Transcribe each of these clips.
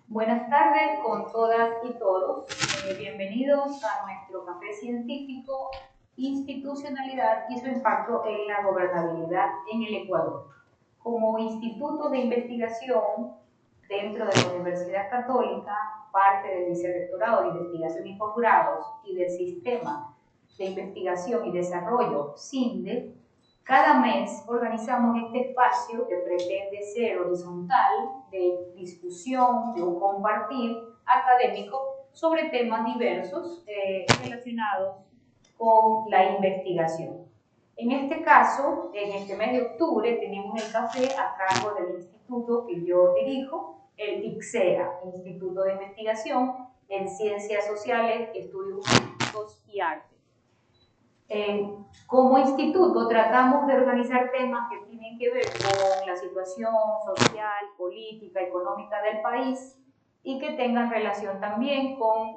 Buenas tardes con todas y todos. Bienvenidos a nuestro café científico, institucionalidad y su impacto en la gobernabilidad en el Ecuador. Como instituto de investigación dentro de la Universidad Católica, parte del Vicerrectorado de Investigación y Posgrados y del Sistema de Investigación y Desarrollo, SINDE, cada mes organizamos este espacio que pretende ser horizontal, de discusión, de un compartir académico sobre temas diversos relacionados con la investigación. En este caso, en este mes de octubre, tenemos el café a cargo del instituto que yo dirijo, el ICSEA, Instituto de Investigación en Ciencias Sociales, Estudios Humanísticos y Arte. Como instituto tratamos de organizar temas que tienen que ver con la situación social, política, económica del país y que tengan relación también con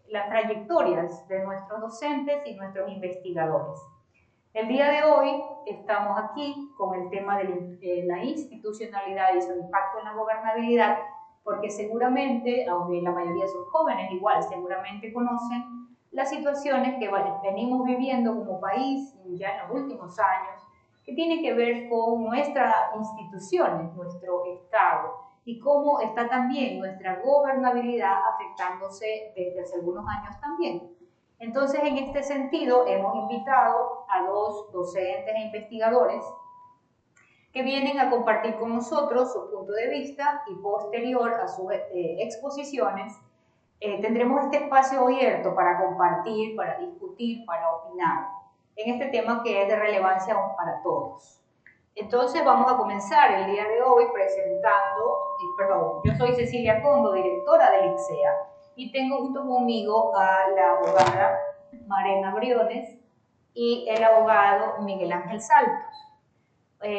las trayectorias de nuestros docentes y nuestros investigadores. El día de hoy estamos aquí con el tema de la institucionalidad y su impacto en la gobernabilidad, porque seguramente, aunque la mayoría son jóvenes, igual seguramente conocen las situaciones que venimos viviendo como país ya en los últimos años, que tiene que ver con nuestras instituciones, nuestro Estado, y cómo está también nuestra gobernabilidad afectándose desde hace algunos años también. Entonces, en este sentido, hemos invitado a dos docentes e investigadores que vienen a compartir con nosotros su punto de vista y posterior a sus exposiciones tendremos este espacio abierto para compartir, para discutir, para opinar en este tema que es de relevancia para todos. Entonces vamos a comenzar el día de hoy presentando, yo soy Cecilia Condo, directora del ICSEA, y tengo junto conmigo a la abogada Marena Briones y el abogado Miguel Ángel Saltos.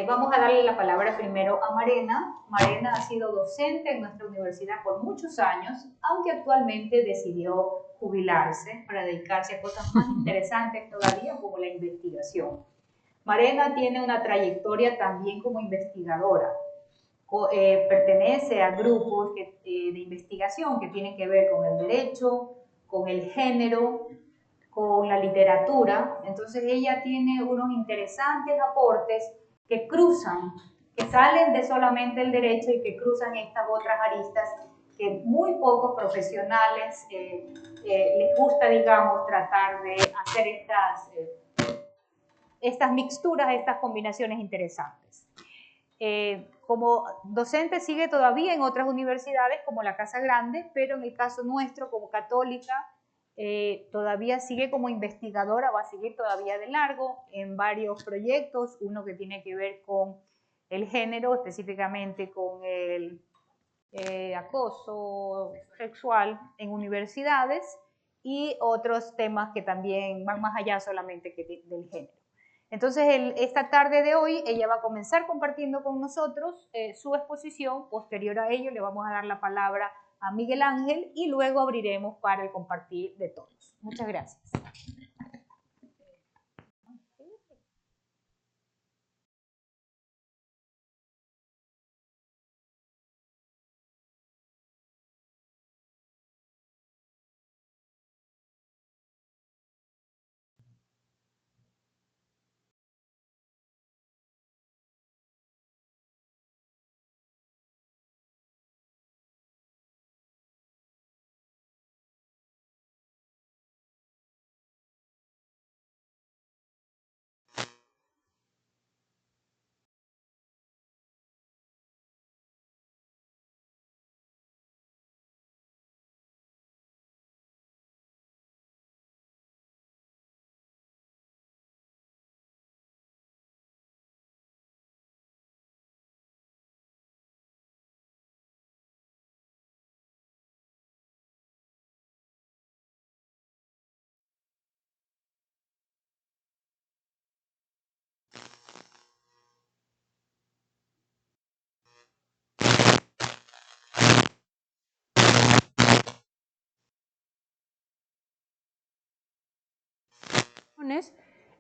Vamos a darle la palabra primero a Marena. Marena ha sido docente en nuestra universidad por muchos años, aunque actualmente decidió jubilarse para dedicarse a cosas más interesantes todavía como la investigación. Marena tiene una trayectoria también como investigadora. Pertenece a grupos de investigación que tienen que ver con el derecho, con el género, con la literatura. Entonces ella tiene unos interesantes aportes que cruzan, que salen de solamente el derecho y que cruzan estas otras aristas que muy pocos profesionales les gusta, digamos, tratar de hacer estas mixturas, estas combinaciones interesantes. Como docente sigue todavía en otras universidades como la Casa Grande, pero en el caso nuestro como católica todavía sigue como investigadora, va a seguir todavía de largo en varios proyectos, uno que tiene que ver con el género, específicamente con el acoso sexual en universidades y otros temas que también van más allá solamente que del género. Entonces, esta tarde de hoy, ella va a comenzar compartiendo con nosotros su exposición. Posterior a ello, le vamos a dar la palabra a Miguel Ángel y luego abriremos para el compartir de todos. Muchas gracias.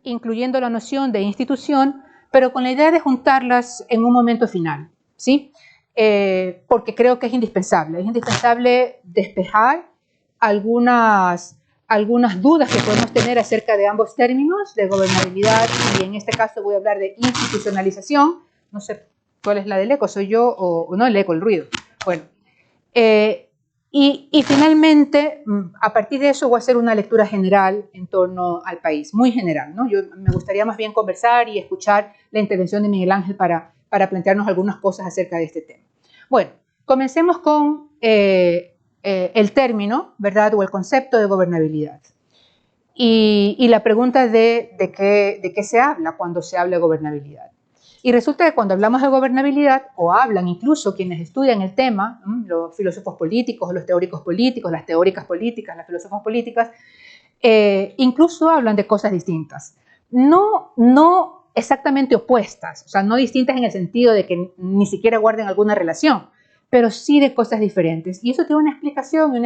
Incluyendo la noción de institución, pero con la idea de juntarlas en un momento final, ¿sí? porque creo que es indispensable. Es indispensable despejar algunas dudas que podemos tener acerca de ambos términos, de gobernabilidad y en este caso voy a hablar de institucionalización. No sé cuál es la del eco, soy yo o no el eco, el ruido. Bueno, y finalmente, a partir de eso voy a hacer una lectura general en torno al país, muy general, ¿no? Me gustaría más bien conversar y escuchar la intervención de Miguel Ángel para plantearnos algunas cosas acerca de este tema. Bueno, comencemos con el término, ¿verdad? O el concepto de gobernabilidad. Y la pregunta de qué se habla cuando se habla de gobernabilidad. Y resulta que cuando hablamos de gobernabilidad, o hablan incluso quienes estudian el tema, los filósofos políticos, los teóricos políticos, las teóricas políticas, las filósofas políticas, incluso hablan de cosas distintas. No exactamente opuestas, o sea, no distintas en el sentido de que ni siquiera guarden alguna relación, pero sí de cosas diferentes. Y eso tiene una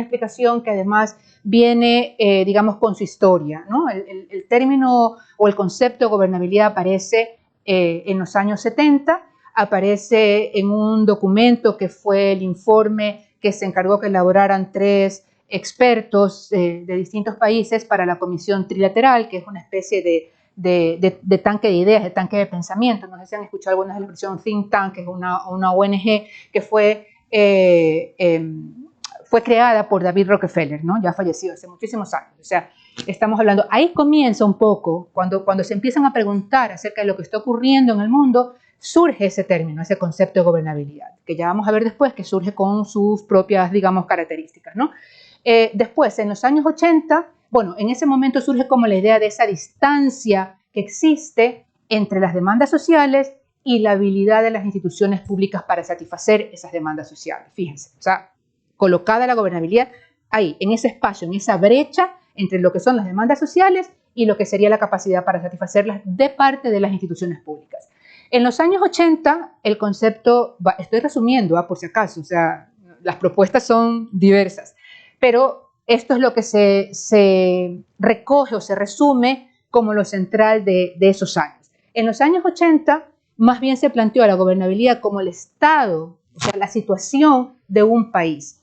explicación que además viene, digamos, con su historia, ¿no? El término o el concepto de gobernabilidad aparece en los años 70, aparece en un documento que fue el informe que se encargó que elaboraran 3 expertos de distintos países para la Comisión Trilateral, que es una especie de tanque de ideas, de tanque de pensamiento. No sé si han escuchado alguna de la expresión think tank, que es una ONG que fue creada por David Rockefeller, ¿no? Ya fallecido hace muchísimos años. O sea, estamos hablando, ahí comienza un poco, cuando se empiezan a preguntar acerca de lo que está ocurriendo en el mundo, surge ese término, ese concepto de gobernabilidad, que ya vamos a ver después que surge con sus propias, digamos, características, ¿no? Después, en los años 80, bueno, en ese momento surge como la idea de esa distancia que existe entre las demandas sociales y la habilidad de las instituciones públicas para satisfacer esas demandas sociales. Fíjense, o sea, colocada la gobernabilidad ahí, en ese espacio, en esa brecha entre lo que son las demandas sociales y lo que sería la capacidad para satisfacerlas de parte de las instituciones públicas. En los años 80, el concepto, estoy resumiendo, por si acaso, o sea, las propuestas son diversas, pero esto es lo que se recoge o se resume como lo central de esos años. En los años 80, más bien se planteó la gobernabilidad como el estado, o sea, la situación de un país,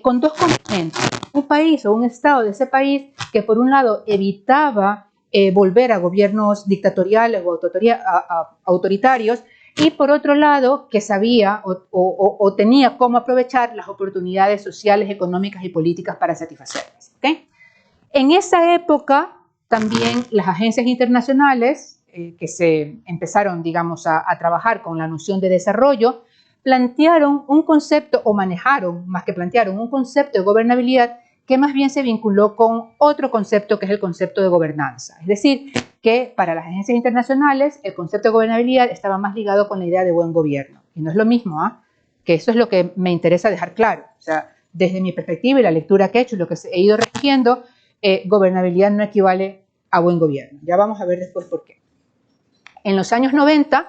con 2 componentes. Un país o un estado de ese país que por un lado evitaba volver a gobiernos dictatoriales o autoritarios y por otro lado que sabía o tenía cómo aprovechar las oportunidades sociales, económicas y políticas para satisfacerlas. ¿Okay? En esa época también las agencias internacionales que se empezaron, digamos, a trabajar con la noción de desarrollo, plantearon un concepto, o manejaron, más que plantearon, un concepto de gobernabilidad que más bien se vinculó con otro concepto que es el concepto de gobernanza. Es decir, que para las agencias internacionales el concepto de gobernabilidad estaba más ligado con la idea de buen gobierno. Y no es lo mismo, que eso es lo que me interesa dejar claro. O sea, desde mi perspectiva y la lectura que he hecho y lo que he ido recogiendo, gobernabilidad no equivale a buen gobierno. Ya vamos a ver después por qué. En los años 90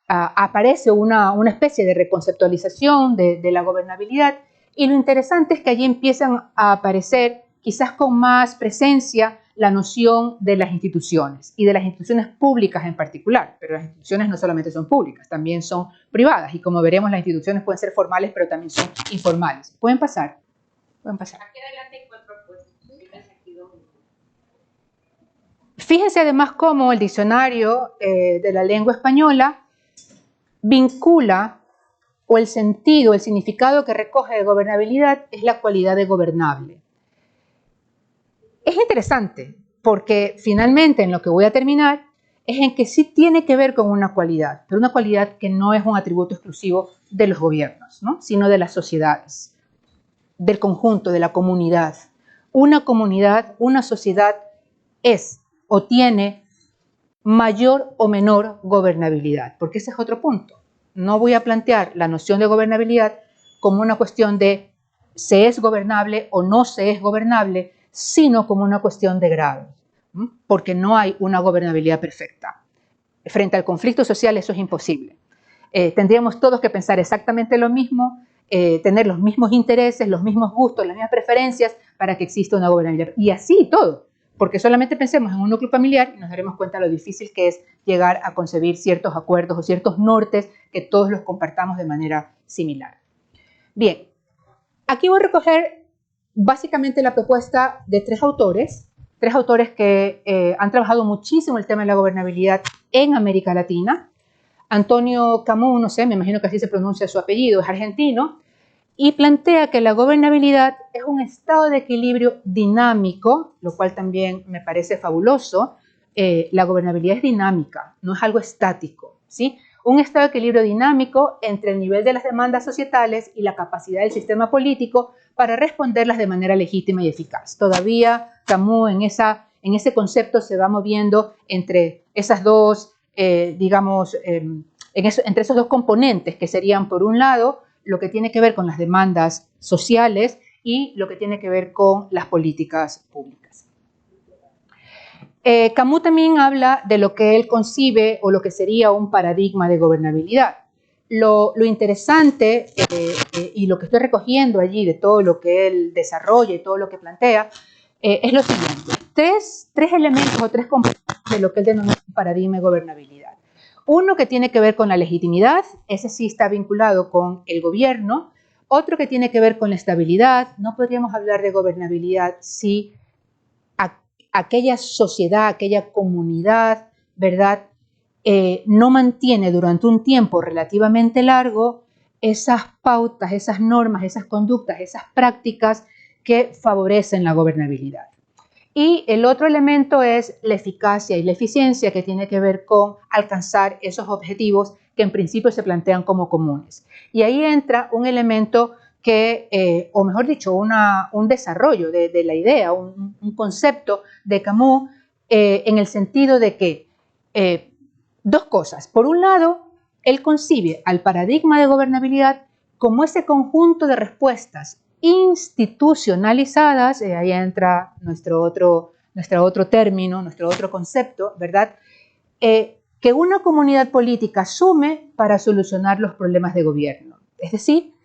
aparece una especie de reconceptualización de la gobernabilidad y lo interesante es que allí empiezan a aparecer, quizás con más presencia, la noción de las instituciones y de las instituciones públicas en particular, pero las instituciones no solamente son públicas, también son privadas y como veremos las instituciones pueden ser formales pero también son informales. ¿Pueden pasar? Pueden pasar. Aquí adelante hay 4 puestos. Fíjense además cómo el diccionario de la lengua española vincula o el sentido, el significado que recoge de gobernabilidad es la cualidad de gobernable. Es interesante porque finalmente en lo que voy a terminar es en que sí tiene que ver con una cualidad, pero una cualidad que no es un atributo exclusivo de los gobiernos, ¿no? Sino de las sociedades, del conjunto, de la comunidad. Una comunidad, una sociedad es o tiene mayor o menor gobernabilidad, porque ese es otro punto. No voy a plantear la noción de gobernabilidad como una cuestión de se es gobernable o no se es gobernable, sino como una cuestión de grado, porque no hay una gobernabilidad perfecta. Frente al conflicto social eso es imposible. Tendríamos todos que pensar exactamente lo mismo, tener los mismos intereses, los mismos gustos, las mismas preferencias para que exista una gobernabilidad. Y así todo, porque solamente pensemos en un núcleo familiar y nos daremos cuenta de lo difícil que es llegar a concebir ciertos acuerdos o ciertos nortes que todos los compartamos de manera similar. Bien, aquí voy a recoger básicamente la propuesta de tres autores que han trabajado muchísimo el tema de la gobernabilidad en América Latina. Antonio Camus, no sé, me imagino que así se pronuncia su apellido, es argentino, y plantea que la gobernabilidad es un estado de equilibrio dinámico, lo cual también me parece fabuloso. La gobernabilidad es dinámica, no es algo estático, ¿sí? Un estado de equilibrio dinámico entre el nivel de las demandas societales y la capacidad del sistema político para responderlas de manera legítima y eficaz. Todavía Camus en ese concepto se va moviendo entre esas dos, entre esos dos componentes que serían, por un lado, lo que tiene que ver con las demandas sociales y lo que tiene que ver con las políticas públicas. Camus también habla de lo que él concibe o lo que sería un paradigma de gobernabilidad. Lo interesante y lo que estoy recogiendo allí de todo lo que él desarrolla y todo lo que plantea es lo siguiente. Tres elementos o tres componentes de lo que él denomina un paradigma de gobernabilidad. Uno que tiene que ver con la legitimidad, ese sí está vinculado con el gobierno. Otro que tiene que ver con la estabilidad. No podríamos hablar de gobernabilidad si aquella sociedad, aquella comunidad, ¿verdad?, no mantiene durante un tiempo relativamente largo esas pautas, esas normas, esas conductas, esas prácticas que favorecen la gobernabilidad. Y el otro elemento es la eficacia y la eficiencia, que tiene que ver con alcanzar esos objetivos que en principio se plantean como comunes. Y ahí entra un elemento que, o mejor dicho, un desarrollo de la idea, un concepto de Camus, en el sentido de que dos cosas. Por un lado, él concibe al paradigma de gobernabilidad como ese conjunto de respuestas institucionalizadas, ahí entra nuestro otro término, nuestro otro concepto, ¿verdad?, que una comunidad política asume para solucionar los problemas de gobierno. Es decir,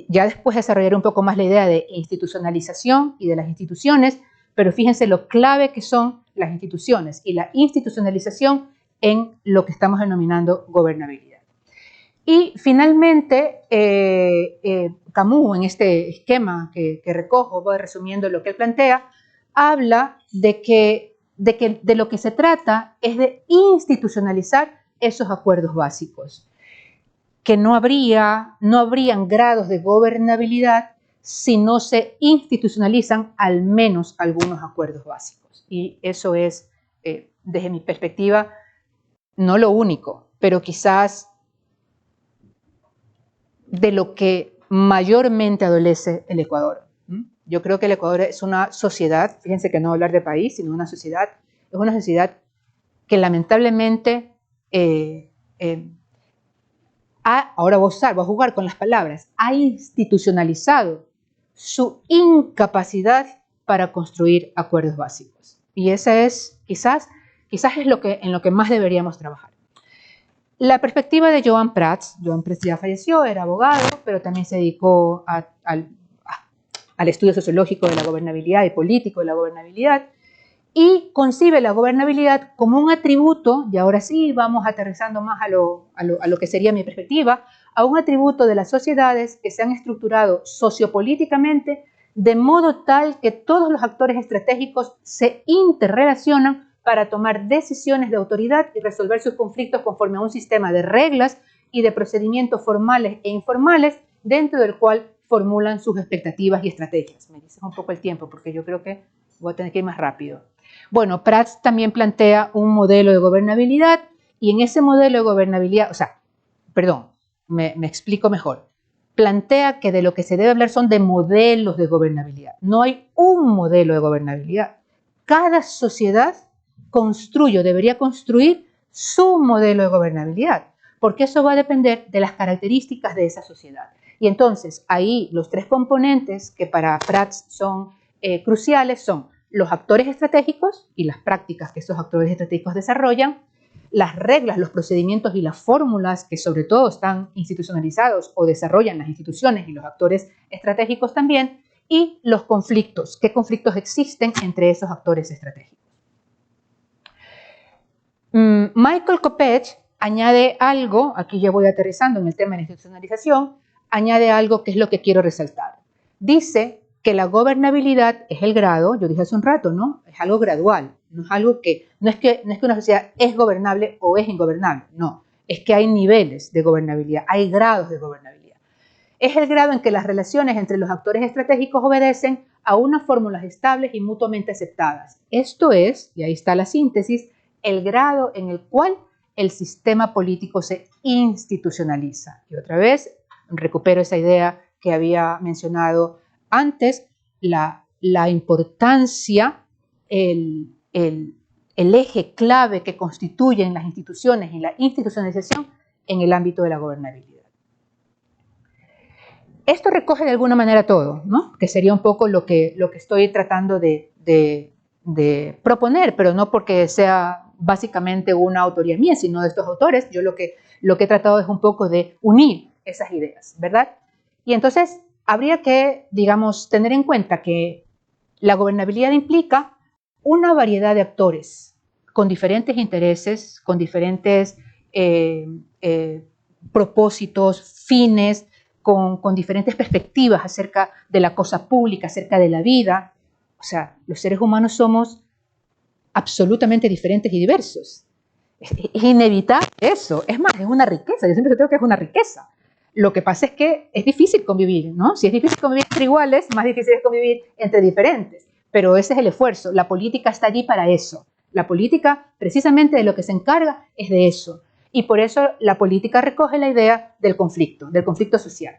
ya después desarrollaré un poco más la idea de institucionalización y de las instituciones, pero fíjense lo clave que son las instituciones y la institucionalización en lo que estamos denominando gobernabilidad. Y finalmente, Camus, en este esquema que recojo, voy resumiendo lo que él plantea, habla de lo que se trata es de institucionalizar esos acuerdos básicos, que no habrían grados de gobernabilidad si no se institucionalizan al menos algunos acuerdos básicos. Y eso es, desde mi perspectiva, no lo único, pero quizás de lo que mayormente adolece el Ecuador. Yo creo que el Ecuador es una sociedad, fíjense que no hablar de país, sino una sociedad, es una sociedad que lamentablemente, ahora voy a jugar con las palabras, ha institucionalizado su incapacidad para construir acuerdos básicos. Y esa es, quizás es en lo que más deberíamos trabajar. La perspectiva de Joan Prats ya falleció, era abogado, pero también se dedicó al estudio sociológico de la gobernabilidad y político de la gobernabilidad, y concibe la gobernabilidad como un atributo, y ahora sí vamos aterrizando más a lo que sería mi perspectiva, a un atributo de las sociedades que se han estructurado sociopolíticamente de modo tal que todos los actores estratégicos se interrelacionan para tomar decisiones de autoridad y resolver sus conflictos conforme a un sistema de reglas y de procedimientos formales e informales dentro del cual formulan sus expectativas y estrategias. Me dices un poco el tiempo porque yo creo que voy a tener que ir más rápido. Bueno, Prats también plantea un modelo de gobernabilidad y en ese modelo de gobernabilidad, me explico mejor. Plantea que de lo que se debe hablar son de modelos de gobernabilidad. No hay un modelo de gobernabilidad. Cada sociedad debería construir su modelo de gobernabilidad, porque eso va a depender de las características de esa sociedad. Y entonces ahí los tres componentes que para Prats son cruciales son los actores estratégicos y las prácticas que esos actores estratégicos desarrollan, las reglas, los procedimientos y las fórmulas que sobre todo están institucionalizados o desarrollan las instituciones y los actores estratégicos también, y los conflictos, qué conflictos existen entre esos actores estratégicos. Michael Kopech añade algo, aquí ya voy aterrizando en el tema de la institucionalización, añade algo que es lo que quiero resaltar. Dice que la gobernabilidad es el grado, yo dije hace un rato, ¿no? Es algo gradual, no es algo que, no es que una sociedad es gobernable o es ingobernable, no, es que hay niveles de gobernabilidad, hay grados de gobernabilidad. Es el grado en que las relaciones entre los actores estratégicos obedecen a unas fórmulas estables y mutuamente aceptadas. Esto es, y ahí está la síntesis, el grado en el cual el sistema político se institucionaliza. Y otra vez recupero esa idea que había mencionado antes, la importancia, el eje clave que constituyen las instituciones y la institucionalización en el ámbito de la gobernabilidad. Esto recoge de alguna manera todo, ¿no? Que sería un poco lo que estoy tratando de proponer, pero no porque sea básicamente una autoría mía, sino de estos autores. Yo lo que he tratado es un poco de unir esas ideas, ¿verdad? Y entonces habría que, digamos, tener en cuenta que la gobernabilidad implica una variedad de actores con diferentes intereses, con diferentes propósitos, fines, con diferentes perspectivas acerca de la cosa pública, acerca de la vida. O sea, los seres humanos somos absolutamente diferentes y diversos. Es inevitable eso. Es más, es una riqueza. Yo siempre creo que es una riqueza. Lo que pasa es que es difícil convivir, ¿no? Si es difícil convivir entre iguales, más difícil es convivir entre diferentes. Pero ese es el esfuerzo. La política está allí para eso. La política, precisamente de lo que se encarga, es de eso. Y por eso la política recoge la idea del conflicto social,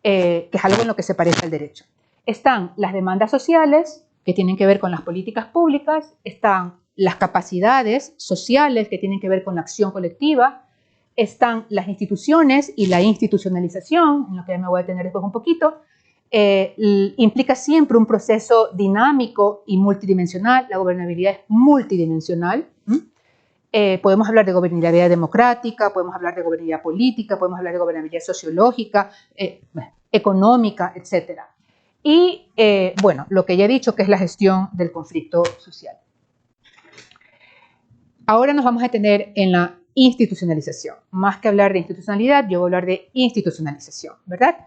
que es algo en lo que se parece al derecho. Están las demandas sociales, que tienen que ver con las políticas públicas, están las capacidades sociales, que tienen que ver con la acción colectiva, están las instituciones y la institucionalización, en lo que me voy a detener después un poquito, implica siempre un proceso dinámico y multidimensional. La gobernabilidad es multidimensional. Podemos hablar de gobernabilidad democrática, podemos hablar de gobernabilidad política, podemos hablar de gobernabilidad sociológica, económica, etc. Y, bueno, lo que ya he dicho, que es la gestión del conflicto social. Ahora nos vamos a detener en la institucionalización. Más que hablar de institucionalidad, yo voy a hablar de institucionalización, ¿verdad?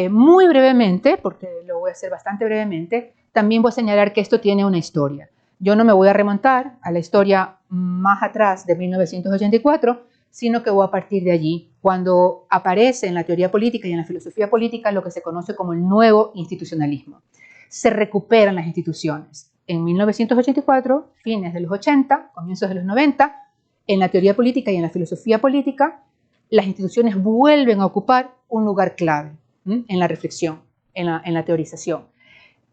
Muy brevemente, porque lo voy a hacer bastante brevemente, también voy a señalar que esto tiene una historia. Yo no me voy a remontar a la historia más atrás de 1984, sino que voy a partir de allí, cuando aparece en la teoría política y en la filosofía política lo que se conoce como el nuevo institucionalismo. Se recuperan las instituciones. En 1984, fines de los 80, comienzos de los 90, en la teoría política y en la filosofía política, las instituciones vuelven a ocupar un lugar clave en la reflexión, en la teorización.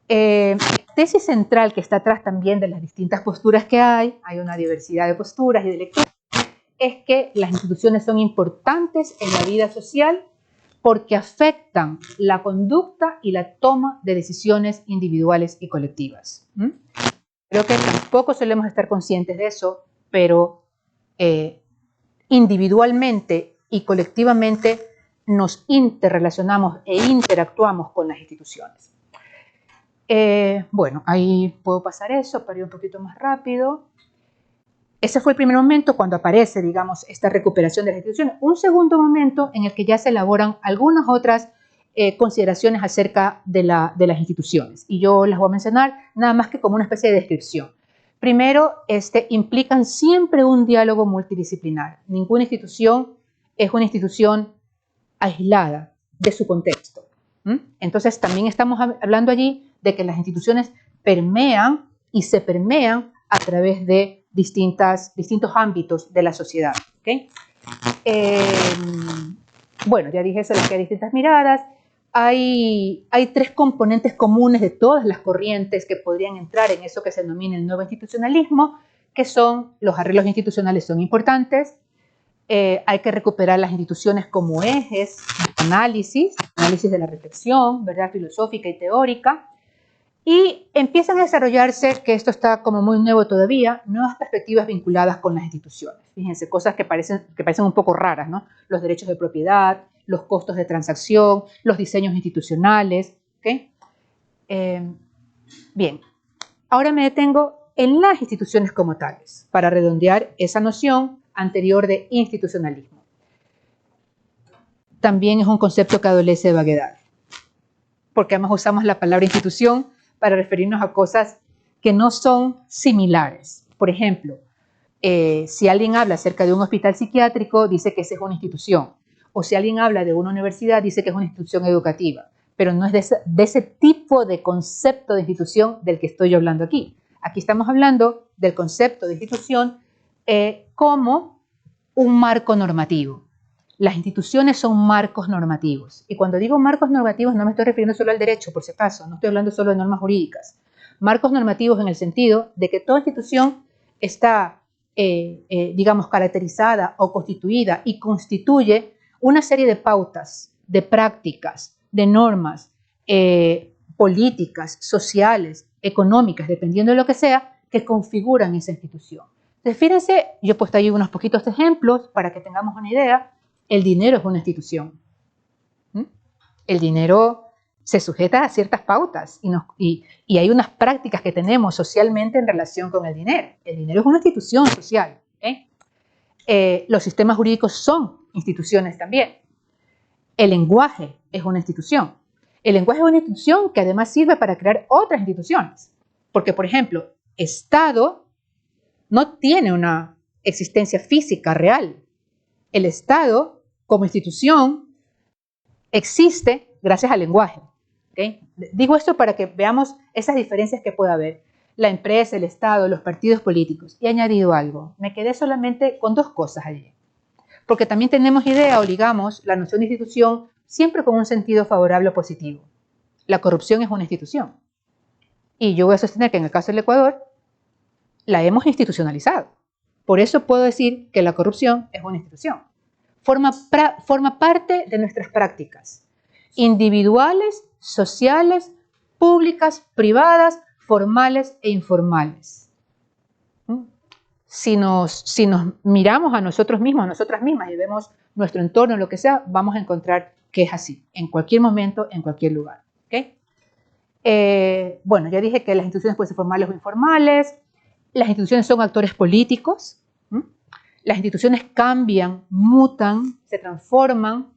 La tesis central que está atrás también de las distintas posturas que hay una diversidad de posturas y de lecturas, es que las instituciones son importantes en la vida social porque afectan la conducta y la toma de decisiones individuales y colectivas. Creo que tampoco solemos estar conscientes de eso, pero individualmente y colectivamente nos interrelacionamos e interactuamos con las instituciones. Bueno, ahí puedo pasar eso para ir un poquito más rápido. Ese fue el primer momento cuando aparece, digamos, esta recuperación de las instituciones. Un segundo momento en el que ya se elaboran algunas otras consideraciones acerca de las instituciones. Y yo las voy a mencionar nada más que como una especie de descripción. Primero, implican siempre un diálogo multidisciplinar. Ninguna institución es una institución aislada de su contexto. Entonces, también estamos hablando allí de que las instituciones permean y se permean a través de distintos ámbitos de la sociedad. ¿Okay? Bueno, ya dije eso, que hay distintas miradas. Hay tres componentes comunes de todas las corrientes que podrían entrar en eso que se denomina el nuevo institucionalismo, que son los arreglos institucionales son importantes, hay que recuperar las instituciones como ejes de análisis de la reflexión, ¿verdad? Filosófica y teórica, y empiezan a desarrollarse, que esto está como muy nuevo todavía, nuevas perspectivas vinculadas con las instituciones. Fíjense, cosas que parecen un poco raras, ¿no? Los derechos de propiedad, los costos de transacción, los diseños institucionales. ¿Okay? Bien, ahora me detengo en las instituciones como tales, para redondear esa noción anterior de institucionalismo. También es un concepto que adolece de vaguedad, porque además usamos la palabra institución para referirnos a cosas que no son similares. Por ejemplo, si alguien habla acerca de un hospital psiquiátrico, dice que esa es una institución. O si alguien habla de una universidad, dice que es una institución educativa. Pero no es de ese tipo de concepto de institución del que estoy hablando aquí. Aquí estamos hablando del concepto de institución como un marco normativo. Las instituciones son marcos normativos. Y cuando digo marcos normativos no me estoy refiriendo solo al derecho, por si acaso. No estoy hablando solo de normas jurídicas. Marcos normativos en el sentido de que toda institución está, digamos, caracterizada o constituida y constituye una serie de pautas, de prácticas, de normas políticas, sociales, económicas, dependiendo de lo que sea, que configuran esa institución. Entonces, fíjense, yo he puesto ahí unos poquitos ejemplos para que tengamos una idea. El dinero es una institución. El dinero se sujeta a ciertas pautas y hay unas prácticas que tenemos socialmente en relación con el dinero. El dinero es una institución social. Los sistemas jurídicos son instituciones también. El lenguaje es una institución. El lenguaje es una institución que además sirve para crear otras instituciones. Porque, por ejemplo, Estado no tiene una existencia física real. El Estado, como institución, existe gracias al lenguaje. ¿Okay? Digo esto para que veamos esas diferencias que puede haber. La empresa, el Estado, los partidos políticos. Y he añadido algo. Me quedé solamente con dos cosas allí. Porque también tenemos idea o ligamos la noción de institución siempre con un sentido favorable o positivo. La corrupción es una institución. Y yo voy a sostener que en el caso del Ecuador la hemos institucionalizado. Por eso puedo decir que la corrupción es una institución. Forma parte de nuestras prácticas individuales, sociales, públicas, privadas, formales e informales. Si nos miramos a nosotros mismos, a nosotras mismas y vemos nuestro entorno, lo que sea, vamos a encontrar que es así, en cualquier momento, en cualquier lugar. ¿Okay? Bueno, ya dije que las instituciones pueden ser formales o informales. Las instituciones son actores políticos. Las instituciones cambian, mutan, se transforman,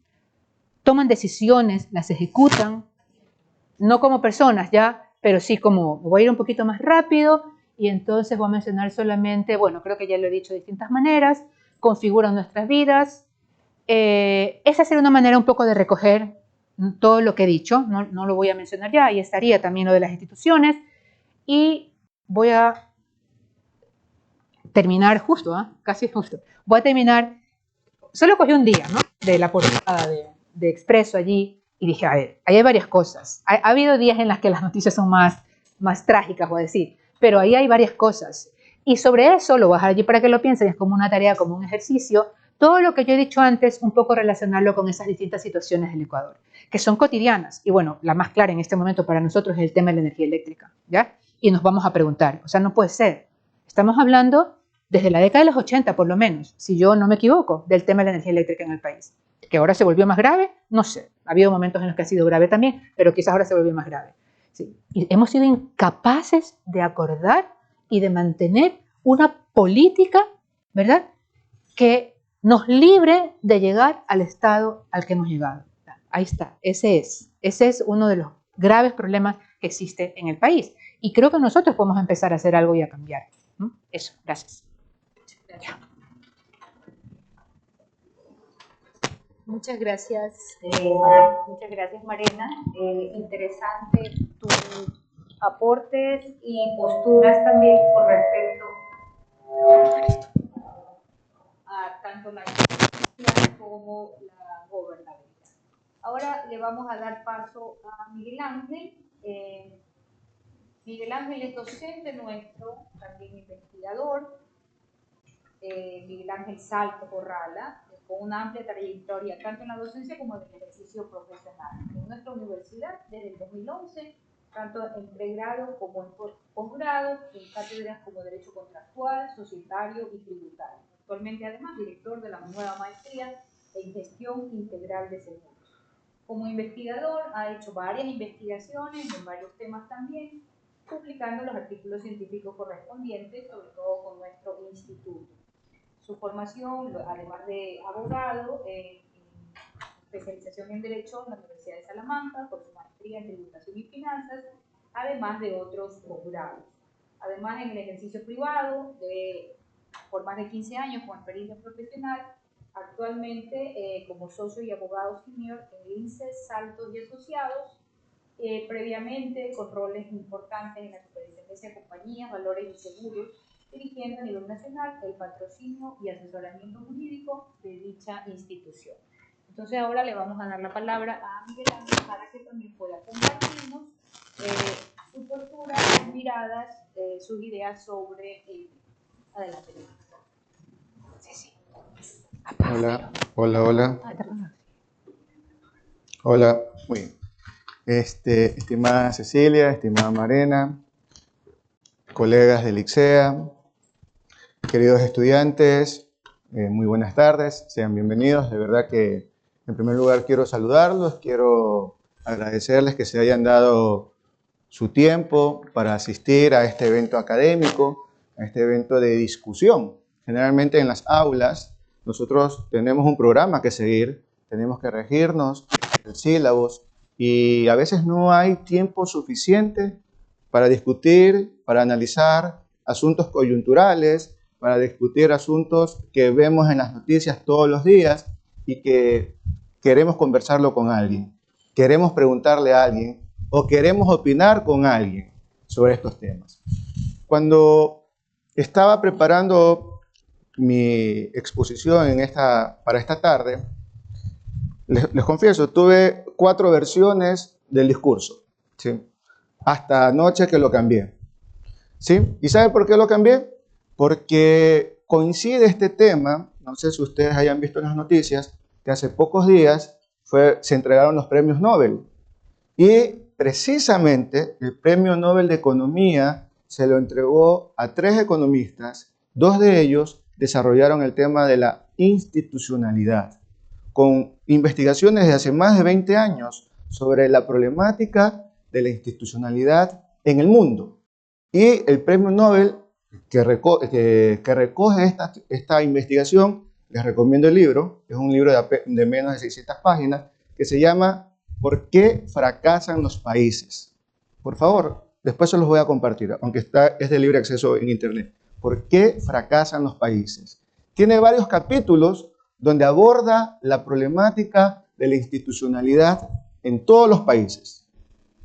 toman decisiones, las ejecutan, no como personas ya, pero sí como, voy a ir un poquito más rápido y entonces voy a mencionar solamente, bueno, creo que ya lo he dicho de distintas maneras, configuran nuestras vidas. Esa sería una manera un poco de recoger todo lo que he dicho, no lo voy a mencionar ya, ahí estaría también lo de las instituciones y voy a terminar justo, casi justo. Voy a terminar, solo cogí un día, ¿no? De la portada de Expreso allí y dije, a ver, ahí hay varias cosas. Ha habido días en las que las noticias son más trágicas, voy a decir, pero ahí hay varias cosas. Y sobre eso lo voy a dejar allí para que lo piensen, es como una tarea, como un ejercicio. Todo lo que yo he dicho antes, un poco relacionarlo con esas distintas situaciones del Ecuador, que son cotidianas. Y bueno, la más clara en este momento para nosotros es el tema de la energía eléctrica, ¿ya? Y nos vamos a preguntar, o sea, no puede ser. Estamos hablando desde la década de los 80, por lo menos, si yo no me equivoco, del tema de la energía eléctrica en el país. Que ahora se volvió más grave, no sé. Ha habido momentos en los que ha sido grave también, pero quizás ahora se volvió más grave. Sí. Y hemos sido incapaces de acordar y de mantener una política, ¿verdad?, que nos libre de llegar al estado al que hemos llegado. Ahí está, ese es uno de los graves problemas que existe en el país. Y creo que nosotros podemos empezar a hacer algo y a cambiar. Eso, gracias. Muchas gracias, Marena. Interesante tus aportes y posturas también con respecto a tanto la institución como la gobernabilidad. Ahora le vamos a dar paso a Miguel Ángel. Miguel Ángel es docente nuestro, también investigador. Miguel Ángel Salto Corrala, con una amplia trayectoria tanto en la docencia como en el ejercicio profesional. En nuestra universidad, desde el 2011, tanto en pregrado como en posgrado, en cátedras como Derecho Contractual, Societario y Tributario. Actualmente, además, director de la nueva maestría en Gestión Integral de Seguros. Como investigador, ha hecho varias investigaciones en varios temas también, publicando los artículos científicos correspondientes, sobre todo con nuestro instituto. Su formación, además de abogado, especialización en Derecho en la Universidad de Salamanca, por su maestría en Tributación y Finanzas, además de otros posgrados. Además, en el ejercicio privado, por más de 15 años con experiencia profesional, actualmente como socio y abogado senior en INSES, Saltos y Asociados, previamente con roles importantes en la superintendencia de compañías, valores y seguros, dirigiendo a nivel nacional el patrocinio y asesoramiento jurídico de dicha institución. Entonces ahora le vamos a dar la palabra a Miguel Ángel para que también pueda compartirnos su postura, sus miradas, sus ideas sobre adelante. Sí, sí. Hola, hola, hola. Hola, muy bien. Estimada Cecilia, estimada Marena, colegas del ICSEA, queridos estudiantes, muy buenas tardes, sean bienvenidos. De verdad que en primer lugar quiero saludarlos, quiero agradecerles que se hayan dado su tiempo para asistir a este evento académico, a este evento de discusión. Generalmente en las aulas nosotros tenemos un programa que seguir, tenemos que regirnos el sílabus y a veces no hay tiempo suficiente para discutir, para analizar asuntos coyunturales, para discutir asuntos que vemos en las noticias todos los días y que queremos conversarlo con alguien, queremos preguntarle a alguien o queremos opinar con alguien sobre estos temas. Cuando estaba preparando mi exposición para esta tarde, les confieso, tuve 4 versiones del discurso, ¿sí? Hasta anoche que lo cambié, ¿sí? ¿Y sabe por qué lo cambié? Porque coincide este tema, no sé si ustedes hayan visto en las noticias, que hace pocos días se entregaron los premios Nobel. Y precisamente el premio Nobel de Economía se lo entregó a 3 economistas, 2 de ellos desarrollaron el tema de la institucionalidad, con investigaciones de hace más de 20 años sobre la problemática de la institucionalidad en el mundo. Y el premio Nobel que recoge esta investigación, les recomiendo el libro, es un libro de menos de 600 páginas, que se llama ¿Por qué fracasan los países? Por favor, después se los voy a compartir, aunque es de libre acceso en internet. ¿Por qué fracasan los países? Tiene varios capítulos donde aborda la problemática de la institucionalidad en todos los países,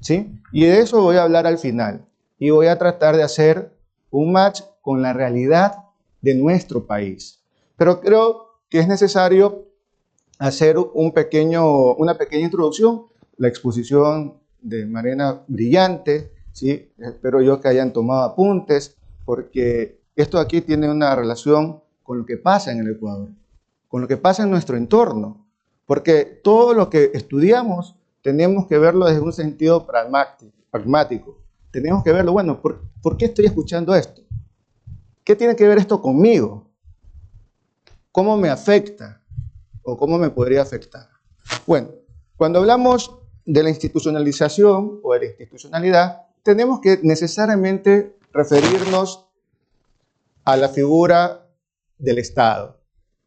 ¿sí? Y de eso voy a hablar al final. Y voy a tratar de hacer un match con la realidad de nuestro país. Pero creo que es necesario hacer una pequeña introducción. La exposición de Marena brillante, ¿sí? Espero yo que hayan tomado apuntes, porque esto aquí tiene una relación con lo que pasa en el Ecuador, con lo que pasa en nuestro entorno, porque todo lo que estudiamos tenemos que verlo desde un sentido pragmático. Tenemos que verlo, bueno, ¿por qué estoy escuchando esto? ¿Qué tiene que ver esto conmigo? ¿Cómo me afecta? ¿O cómo me podría afectar? Bueno, cuando hablamos de la institucionalización o de la institucionalidad, tenemos que necesariamente referirnos a la figura del Estado,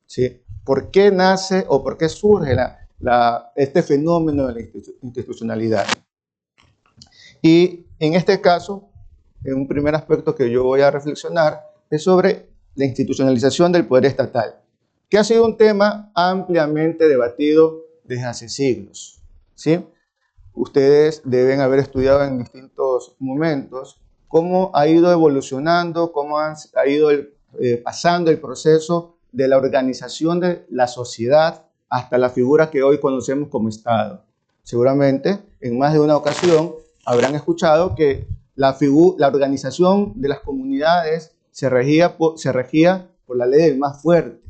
¿sí? ¿Por qué nace o por qué surge este fenómeno de la institucionalidad? Y en este caso, en un primer aspecto que yo voy a reflexionar es sobre la institucionalización del poder estatal, que ha sido un tema ampliamente debatido desde hace siglos, ¿sí? Ustedes deben haber estudiado en distintos momentos cómo ha ido evolucionando, cómo ha ido pasando el proceso de la organización de la sociedad hasta la figura que hoy conocemos como Estado. Seguramente, en más de una ocasión, habrán escuchado que la organización de las comunidades se regía por la ley del más fuerte,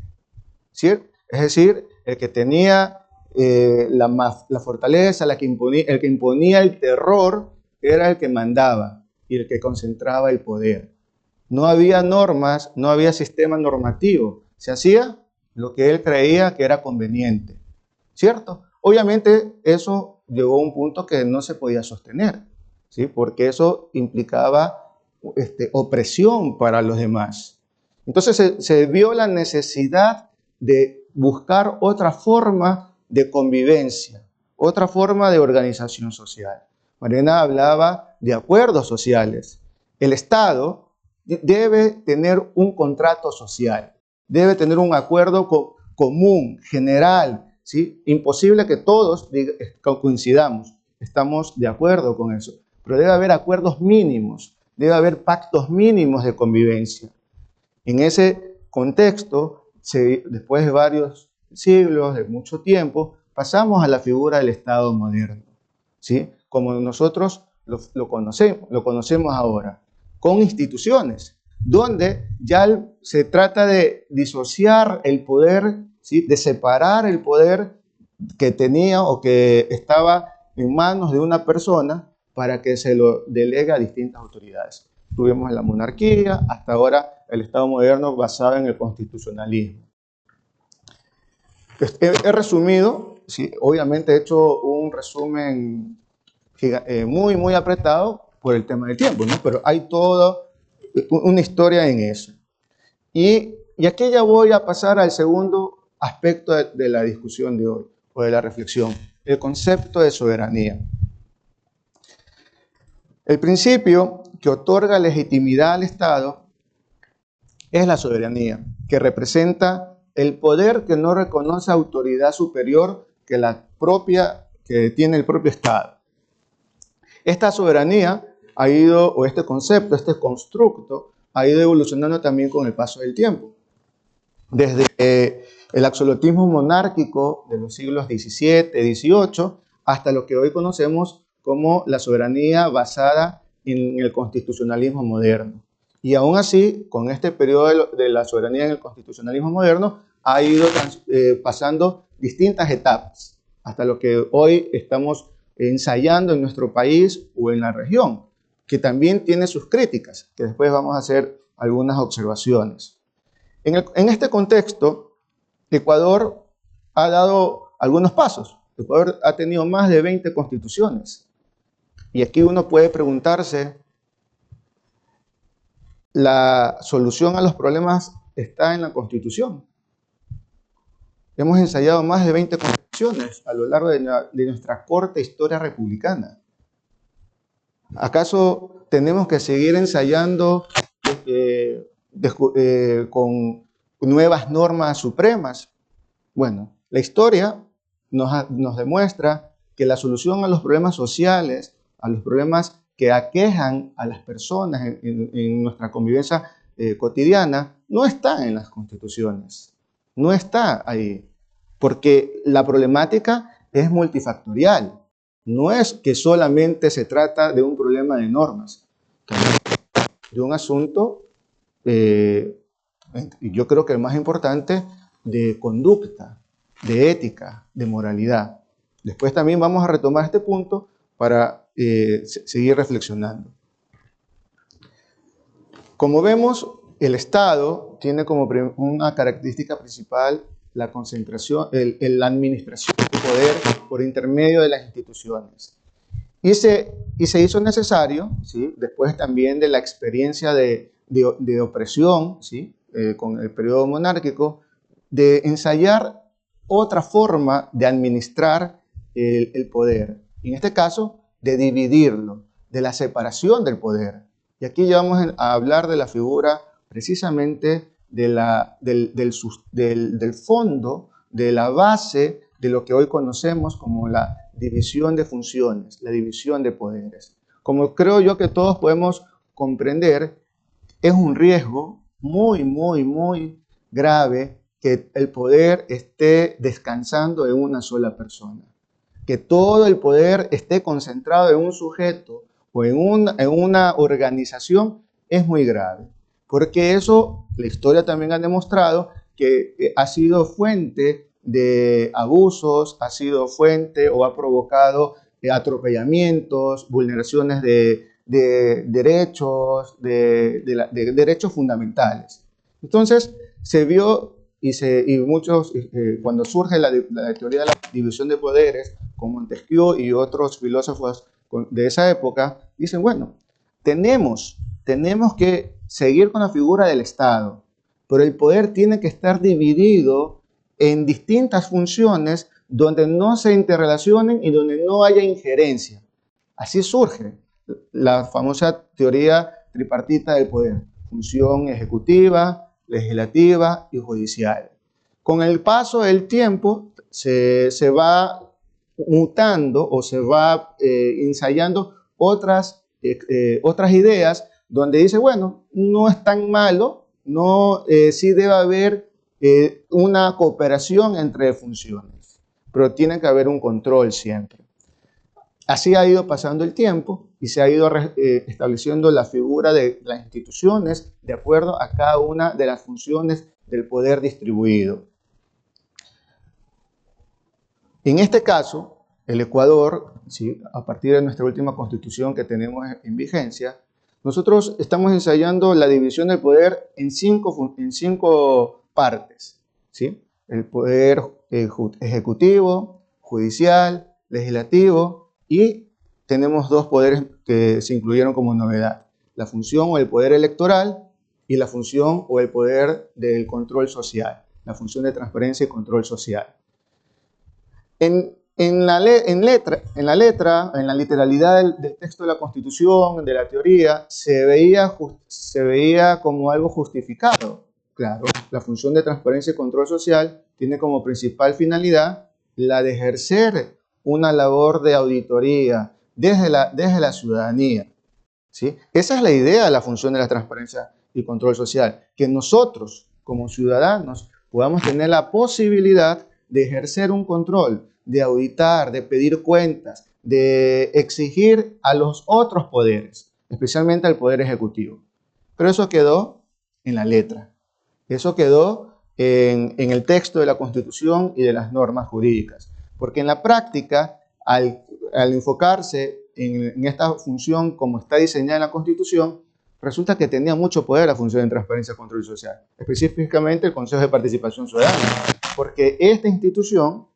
¿sí? Es decir, el que tenía la fortaleza, el que imponía el terror, era el que mandaba y el que concentraba el poder. No había normas, no había sistema normativo. Se hacía lo que él creía que era conveniente, ¿cierto? Obviamente eso llegó a un punto que no se podía sostener. ¿sí? Porque eso implicaba opresión para los demás. Entonces se vio la necesidad de buscar otra forma de convivencia, otra forma de organización social. Marena hablaba de acuerdos sociales. El Estado debe tener un contrato social, debe tener un acuerdo común, general, ¿sí? Imposible que todos coincidamos, estamos de acuerdo con eso, pero debe haber acuerdos mínimos, debe haber pactos mínimos de convivencia. En ese contexto, después de varios siglos, de mucho tiempo, pasamos a la figura del Estado moderno, ¿sí? Como nosotros lo conocemos ahora, con instituciones, donde ya se trata de disociar el poder, ¿sí? De separar el poder que tenía o que estaba en manos de una persona para que se lo delegue a distintas autoridades. Tuvimos la monarquía, hasta ahora el Estado moderno basado en el constitucionalismo. He resumido, ¿sí? Obviamente he hecho un resumen muy apretado por el tema del tiempo, ¿no? Pero hay toda una historia en eso. Y aquí ya voy a pasar al segundo aspecto de la discusión de hoy, o de la reflexión, el concepto de soberanía. El principio que otorga legitimidad al Estado es la soberanía, que representa el poder que no reconoce autoridad superior que tiene el propio Estado. Esta soberanía ha ido, o este concepto, este constructo, ha ido evolucionando también con el paso del tiempo. Desde el absolutismo monárquico de los siglos XVII, XVIII, hasta lo que hoy conocemos como la soberanía basada en el constitucionalismo moderno. Y aún así, con este periodo de la soberanía en el constitucionalismo moderno, ha ido pasando distintas etapas, hasta lo que hoy estamos ensayando en nuestro país o en la región, que también tiene sus críticas, que después vamos a hacer algunas observaciones. En este contexto, Ecuador ha dado algunos pasos. Ecuador ha tenido más de 20 constituciones. Y aquí uno puede preguntarse, ¿la solución a los problemas está en la Constitución? Hemos ensayado más de 20 constituciones a lo largo de nuestra corta historia republicana. ¿Acaso tenemos que seguir ensayando con nuevas normas supremas? Bueno, la historia nos demuestra que la solución a los problemas sociales, a los problemas que aquejan a las personas en nuestra convivencia cotidiana, no está en las constituciones, no está ahí, porque la problemática es multifactorial. No es que solamente se trata de un problema de normas, de un asunto, yo creo que el más importante, de conducta, de ética, de moralidad. Después también vamos a retomar este punto para seguir reflexionando. Como vemos, el Estado tiene como una característica principal la concentración, la administración del poder por intermedio de las instituciones. Y se hizo necesario, ¿sí? Después también de la experiencia de opresión, ¿sí? Con el periodo monárquico, de ensayar otra forma de administrar el poder. Y en este caso, de dividirlo, de la separación del poder. Y aquí ya vamos a hablar de la figura precisamente del fondo, de la base de lo que hoy conocemos como la división de funciones, la división de poderes. Como creo yo que todos podemos comprender, es un riesgo muy grave que el poder esté descansando en una sola persona. Que todo el poder esté concentrado en un sujeto o en una organización es muy grave. Porque eso, la historia también ha demostrado que ha sido fuente de abusos, ha sido fuente o ha provocado atropellamientos, vulneraciones de derechos, de derechos fundamentales. Entonces, se vio y muchos, cuando surge la teoría de la división de poderes, como Montesquieu y otros filósofos de esa época, dicen, bueno, tenemos que seguir con la figura del Estado, pero el poder tiene que estar dividido en distintas funciones donde no se interrelacionen y donde no haya injerencia. Así surge la famosa teoría tripartita del poder: función ejecutiva, legislativa y judicial. Con el paso del tiempo se va mutando o se va ensayando otras ideas donde dice, bueno, no es tan malo, no, sí debe haber una cooperación entre funciones, pero tiene que haber un control siempre. Así ha ido pasando el tiempo y se ha ido estableciendo la figura de las instituciones de acuerdo a cada una de las funciones del poder distribuido. En este caso, el Ecuador, ¿sí?, a partir de nuestra última constitución que tenemos en vigencia, nosotros estamos ensayando la división del poder en cinco partes, ¿sí? El poder ejecutivo, judicial, legislativo, y tenemos dos poderes que se incluyeron como novedad: la función o el poder electoral y la función o el poder del control social, la función de transparencia y control social. En la literalidad del texto de la Constitución, de la teoría, se veía como algo justificado. Claro, la función de transparencia y control social tiene como principal finalidad la de ejercer una labor de auditoría desde la ciudadanía, ¿sí? Esa es la idea de la función de la transparencia y control social, que nosotros como ciudadanos podamos tener la posibilidad de ejercer un control, de auditar, de pedir cuentas, de exigir a los otros poderes, especialmente al poder ejecutivo. Pero eso quedó en la letra, eso quedó en el texto de la Constitución y de las normas jurídicas, porque en la práctica, al enfocarse en esta función como está diseñada en la Constitución, resulta que tenía mucho poder la función de transparencia y control social, específicamente el Consejo de Participación Ciudadana, porque esta institución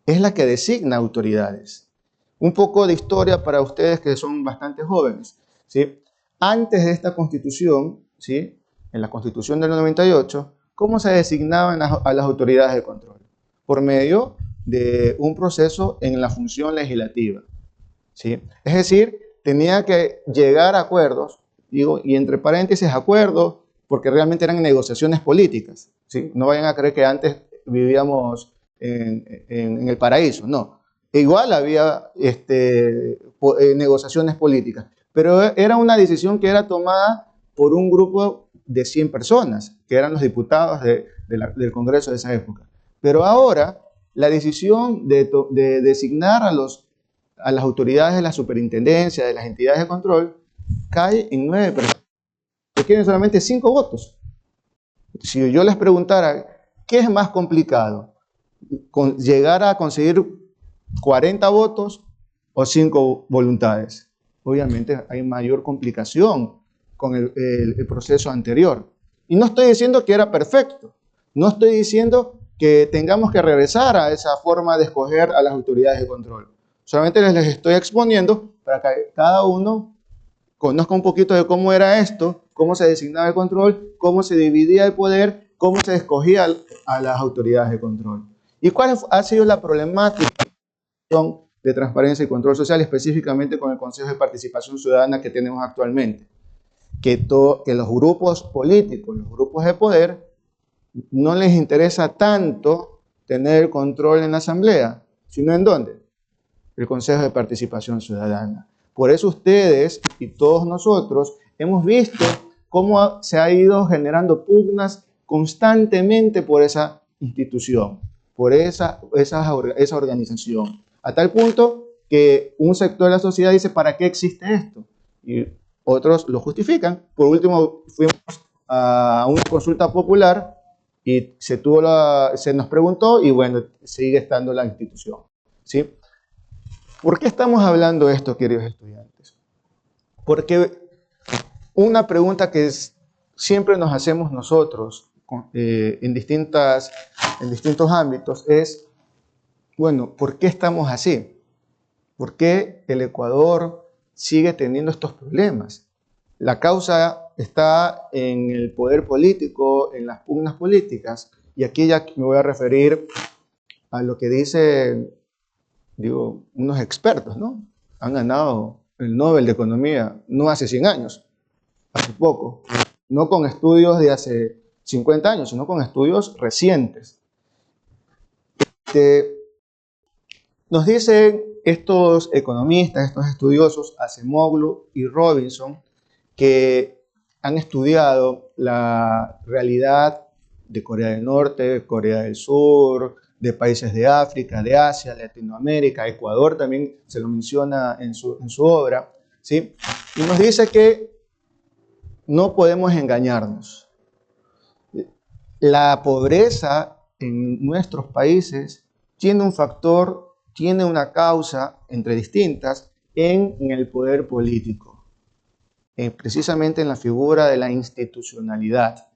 es la que designa autoridades. Un poco de historia para ustedes que son bastante jóvenes, ¿sí? Antes de esta Constitución, ¿sí?, en la Constitución del 98, ¿cómo se designaban a las autoridades de control? Por medio de un proceso en la función legislativa, ¿sí? Es decir, tenía que llegar a acuerdos, digo, y entre paréntesis acuerdos, porque realmente eran negociaciones políticas, ¿sí? No vayan a creer que antes vivíamos en el paraíso, no. Igual había negociaciones políticas, pero era una decisión que era tomada por un grupo de 100 personas, que eran los diputados del Congreso de esa época. Pero ahora, la decisión de designar a las autoridades de la superintendencia, de las entidades de control, cae en 9 personas. Requieren solamente 5 votos. Si yo les preguntara, ¿qué es más complicado? ¿Llegar a conseguir 40 votos o 5 voluntades? Obviamente hay mayor complicación con el proceso anterior. Y no estoy diciendo que era perfecto. No estoy diciendo que tengamos que regresar a esa forma de escoger a las autoridades de control. Solamente les estoy exponiendo para que cada uno conozca un poquito de cómo era esto, cómo se designaba el control, cómo se dividía el poder, cómo se escogía a las autoridades de control. ¿Y cuál ha sido la problemática de transparencia y control social, específicamente con el Consejo de Participación Ciudadana que tenemos actualmente? Que los grupos políticos, los grupos de poder, no les interesa tanto tener el control en la Asamblea, sino ¿en dónde? El Consejo de Participación Ciudadana. Por eso ustedes y todos nosotros hemos visto cómo se ha ido generando pugnas constantemente por esa institución, por esa organización, a tal punto que un sector de la sociedad dice, ¿para qué existe esto? Y otros lo justifican. Por último, fuimos a una consulta popular y se nos preguntó y bueno, sigue estando la institución, ¿sí? ¿Por qué estamos hablando de esto, queridos estudiantes? Porque una pregunta que siempre nos hacemos nosotros en distintos ámbitos es, bueno, ¿por qué estamos así? ¿Por qué el Ecuador sigue teniendo estos problemas? La causa está en el poder político, en las pugnas políticas, y aquí ya me voy a referir a lo que dicen, digo, unos expertos, ¿no? Han ganado el Nobel de Economía no hace 100 años, hace poco, no con estudios de hace 50 años, sino con estudios recientes. Nos dicen estos economistas, estos estudiosos, Acemoglu y Robinson, que han estudiado la realidad de Corea del Norte, Corea del Sur, de países de África, de Asia, Latinoamérica, Ecuador también se lo menciona en su obra, ¿sí? Y nos dice que no podemos engañarnos. La pobreza en nuestros países tiene un factor, tiene una causa entre distintas en el poder político, precisamente en la figura de la institucionalidad,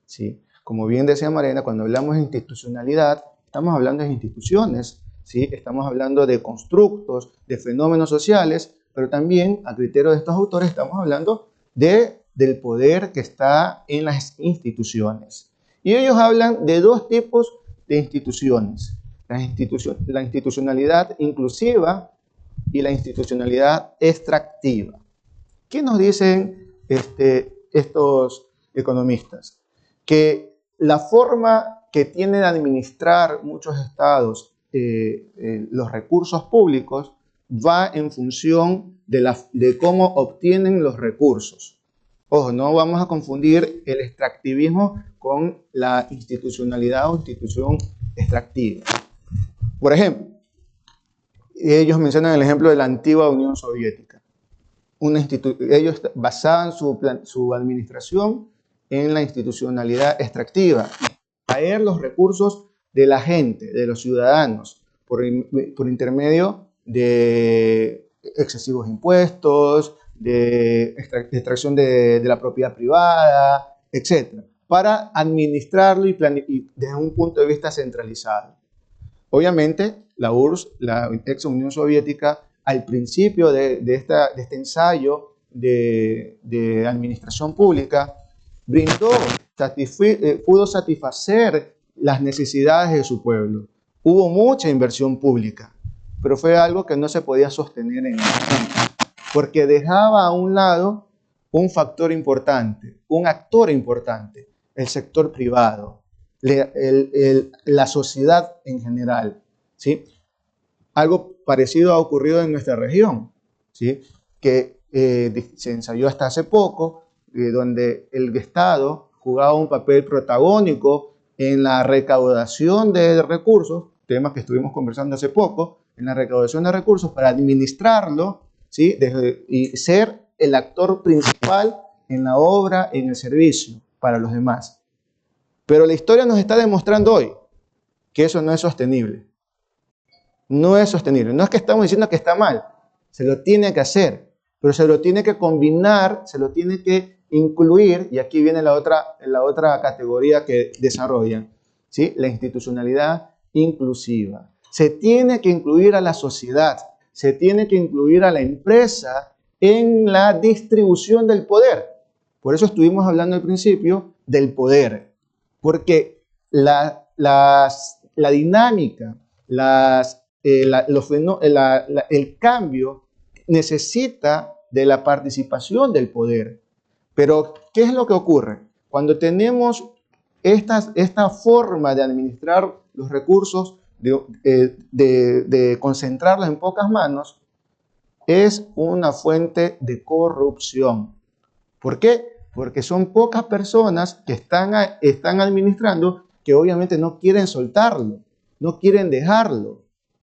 ¿sí? Como bien decía Marena, cuando hablamos de institucionalidad, estamos hablando de instituciones, ¿sí? Estamos hablando de constructos, de fenómenos sociales, pero también, a criterio de estos autores, estamos hablando del poder que está en las instituciones. Y ellos hablan de dos tipos de instituciones. La institucionalidad inclusiva y la institucionalidad extractiva. ¿Qué nos dicen estos economistas? Que la forma que tienen de administrar muchos estados los recursos públicos va en función de cómo obtienen los recursos. Ojo, no vamos a confundir el extractivismo con la institucionalidad o institución extractiva. Por ejemplo, ellos mencionan el ejemplo de la antigua Unión Soviética. Ellos basaban su administración en la institucionalidad extractiva, traer los recursos de la gente, de los ciudadanos, por intermedio de excesivos impuestos, de extracción de la propiedad privada, etc., para administrarlo y desde un punto de vista centralizado. Obviamente, la URSS, la ex Unión Soviética, al principio de este ensayo de administración pública, pudo satisfacer las necesidades de su pueblo. Hubo mucha inversión pública, pero fue algo que no se podía sostener en el tiempo, porque dejaba a un lado un factor importante, un actor importante, el sector privado, la sociedad en general, ¿sí? Algo parecido ha ocurrido en nuestra región, ¿sí? Que se ensayó hasta hace poco, donde el Estado jugaba un papel protagónico en la recaudación de recursos, temas que estuvimos conversando hace poco, en la recaudación de recursos para administrarlo, ¿sí? Y ser el actor principal en la obra, en el servicio para los demás. Pero la historia nos está demostrando hoy que eso no es sostenible. No es sostenible. No es que estamos diciendo que está mal. Se lo tiene que hacer, pero se lo tiene que combinar, se lo tiene que incluir, y aquí viene la otra categoría que desarrollan, ¿sí? La institucionalidad inclusiva. Se tiene que incluir a la sociedad, se tiene que incluir a la empresa en la distribución del poder. Por eso estuvimos hablando al principio del poder, porque la dinámica, el cambio necesita de la participación del poder. Pero, ¿qué es lo que ocurre? Cuando tenemos esta forma de administrar los recursos, de concentrarlos en pocas manos, es una fuente de corrupción. ¿Por qué? Porque son pocas personas que están administrando, que obviamente no quieren soltarlo, no quieren dejarlo,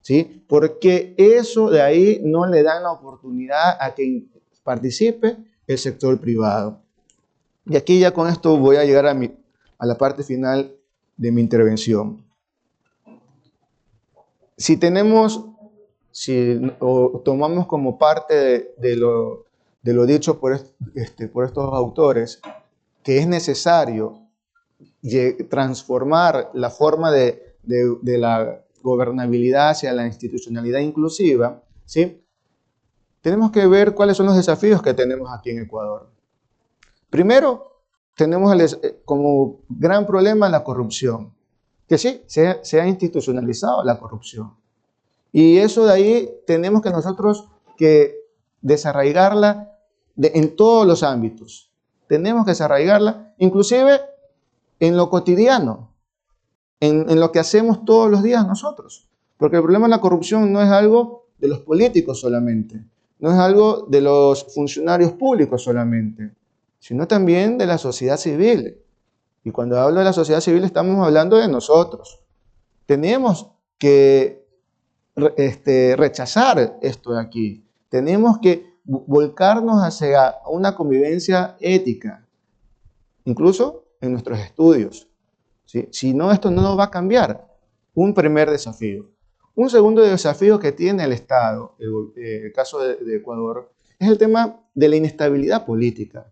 ¿sí? Porque eso de ahí no le dan la oportunidad a que participe el sector privado. Y aquí ya con esto voy a llegar a la parte final de mi intervención. Si tomamos como parte de lo dicho por estos autores, que es necesario transformar la forma de la gobernabilidad hacia la institucionalidad inclusiva, ¿sí? Tenemos que ver cuáles son los desafíos que tenemos aquí en Ecuador. Primero, tenemos como gran problema la corrupción, que sí, se ha institucionalizado la corrupción. Y eso de ahí tenemos que nosotros que desarraigarla en todos los ámbitos. Tenemos que desarraigarla, inclusive en lo cotidiano, en lo que hacemos todos los días nosotros. Porque el problema de la corrupción no es algo de los políticos solamente, no es algo de los funcionarios públicos solamente, sino también de la sociedad civil. Y cuando hablo de la sociedad civil estamos hablando de nosotros. Tenemos que rechazar esto de aquí. Tenemos que volcarnos hacia una convivencia ética, incluso en nuestros estudios. ¿Sí? Si no, esto no va a cambiar. Un primer desafío. Un segundo desafío que tiene el Estado, el caso de Ecuador, es el tema de la inestabilidad política.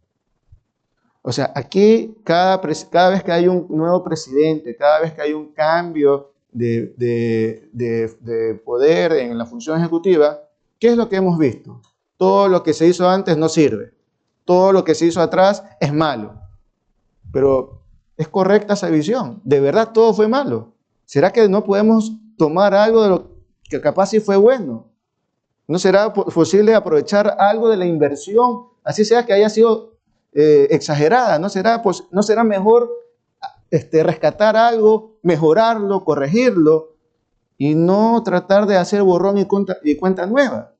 O sea, aquí cada vez que hay un nuevo presidente, cada vez que hay un cambio de poder en la función ejecutiva, ¿qué es lo que hemos visto? Todo lo que se hizo antes no sirve. Todo lo que se hizo atrás es malo. Pero ¿es correcta esa visión? ¿De verdad todo fue malo? ¿Será que no podemos tomar algo de lo que capaz sí fue bueno? ¿No será posible aprovechar algo de la inversión, así sea que haya sido exagerada? ¿No será mejor rescatar algo, mejorarlo, corregirlo y no tratar de hacer borrón y cuenta nueva?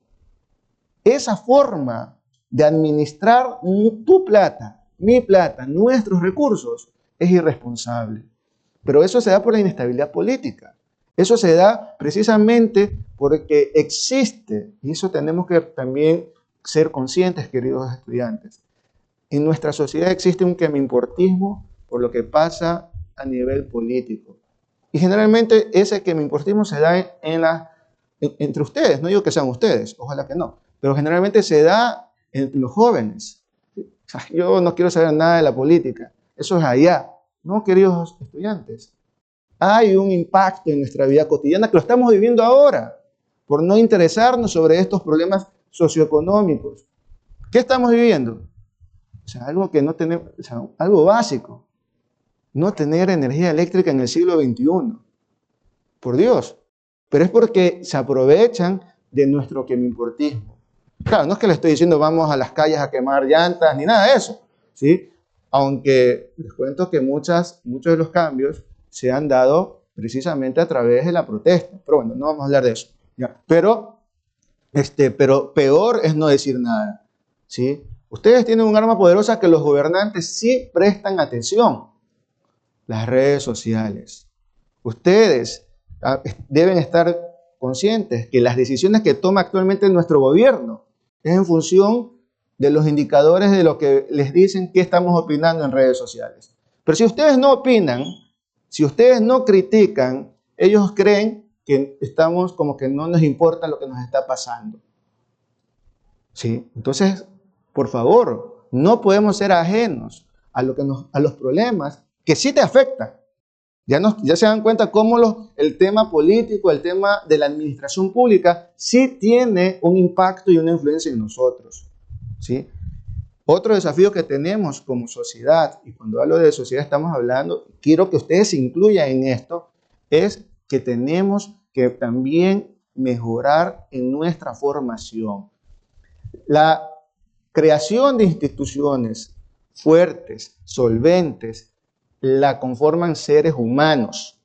Esa forma de administrar tu plata, mi plata, nuestros recursos, es irresponsable. Pero eso se da por la inestabilidad política. Eso se da precisamente porque existe, y eso tenemos que también ser conscientes, queridos estudiantes. En nuestra sociedad existe un quemimportismo por lo que pasa a nivel político. Y generalmente ese quemimportismo se da entre ustedes. No digo que sean ustedes, ojalá que no. Pero generalmente se da entre los jóvenes. Yo no quiero saber nada de la política. Eso es allá. No, queridos estudiantes. Hay un impacto en nuestra vida cotidiana que lo estamos viviendo ahora por no interesarnos sobre estos problemas socioeconómicos. ¿Qué estamos viviendo? O sea, algo que no tenemos, o sea, algo básico. No tener energía eléctrica en el siglo XXI. Por Dios. Pero es porque se aprovechan de nuestro quemimportismo. Claro, no es que le estoy diciendo vamos a las calles a quemar llantas ni nada de eso, ¿sí? Aunque les cuento que muchos de los cambios se han dado precisamente a través de la protesta. Pero bueno, no vamos a hablar de eso. ¿Ya? Pero peor es no decir nada, ¿sí? Ustedes tienen un arma poderosa que los gobernantes sí prestan atención. Las redes sociales. Ustedes deben estar conscientes que las decisiones que toma actualmente nuestro gobierno es en función de los indicadores de lo que les dicen que estamos opinando en redes sociales. Pero si ustedes no opinan, si ustedes no critican, ellos creen que estamos como que no nos importa lo que nos está pasando. ¿Sí? Entonces, por favor, no podemos ser ajenos a los problemas que sí te afectan. Ya se dan cuenta cómo el tema político, el tema de la administración pública, sí tiene un impacto y una influencia en nosotros, ¿sí? Otro desafío que tenemos como sociedad, y cuando hablo de sociedad estamos hablando, quiero que ustedes se incluyan en esto, es que tenemos que también mejorar en nuestra formación. La creación de instituciones fuertes, solventes, la conforman seres humanos.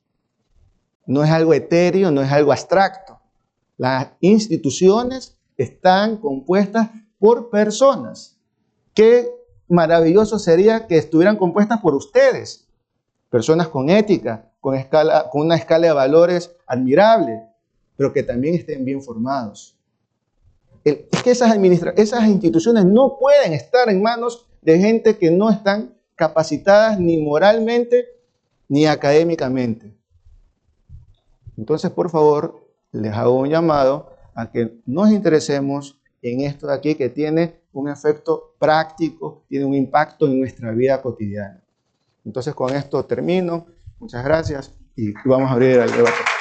No es algo etéreo, no es algo abstracto. Las instituciones están compuestas por personas. Qué maravilloso sería que estuvieran compuestas por ustedes. Personas con ética, con una escala de valores admirable, pero que también estén bien formados. Es que esas instituciones no pueden estar en manos de gente que no están capacitadas ni moralmente ni académicamente. Entonces, por favor, les hago un llamado a que nos interesemos en esto de aquí que tiene un efecto práctico, tiene un impacto en nuestra vida cotidiana. Entonces con esto termino. Muchas gracias y vamos a abrir el debate.